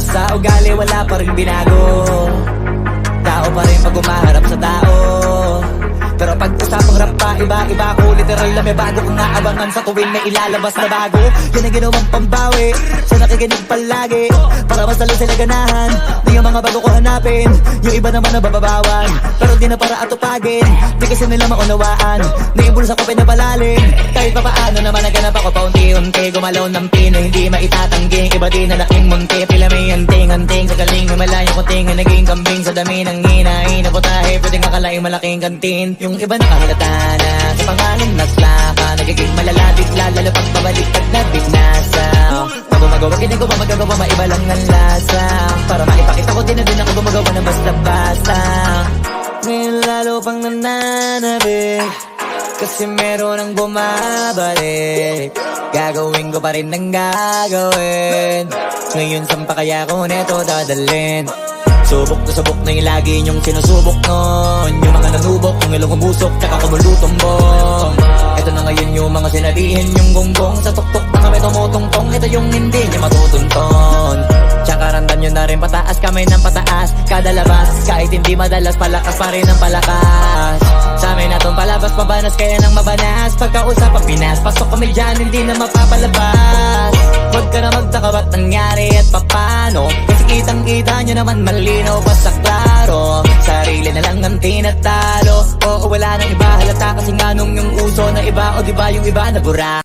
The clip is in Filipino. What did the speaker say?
sa ugali wala pa rin binago. Tao pa rin pag umaharap sa tao. Pero pag usapang rap pa, iba-iba ko. Literal na may bago kong naabangan sa tuwing may ilalabas na bago. Yan ang ginawang pambawi, so nakikinig palagi para mas lalo sila ganahan. Di yung mga bago ko hanapin, yung iba naman nababawan. Pero di na para atupagin, di kasi nila maunawaan. Naimbulsa ko pinapalalim, kahit pa paano naman naganap ako paunti-unti. Gumalaw ng pino, hindi maitatanggi. Iba din na laking munti, pila may anting-anting. Sa galing may malayong kuting, naging kambing sa dami ng hinahin. Naputahe, pwedeng akalaing malaking kantin. Yung iba nakahalata na sa pangalan na slaka. Nagiging malala, bigla, lalo pag pabaliktad na bignasa. Gumagawa, ginagawa, magagawa, maiba lang ang lasa. Para maipakita ko din na din ako gumagawa ng basta-basta. Ngayon lalo pang nananabik, kasi meron ang bumabalik. Gagawin ko pa rin ang gagawin. Ngayon saan pa kaya ko neto dadalhin? Subok na subok na yung lagi niyong sinusubok nun. Yung mga nanubok, yung ilong umusok, tsaka kumulutumbong. Ito na ngayon yung mga sinabihin yung gonggong. Sa tuktok na kami tumutungtong, ito yung hindi niya matutunton. Tsaka randam nyo na rin pataas, kamay ng pataas. Kada labas, kahit hindi madalas, palakas pa rin ang palakas. Sa amin natong palabas, mabanas kaya nang mabanas. Pagkausap ang Pinas, pasok kami dyan, hindi na mapapalabas. Huwag ka na magtaka ba't nangyari at papano, kasi kitang-kita nyo naman malinaw pa sa klaro. Sarili na lang ang tinatalo. Oo, wala nang iba halata, kasi nga nung yung uso na iba, o diba yung iba na bura.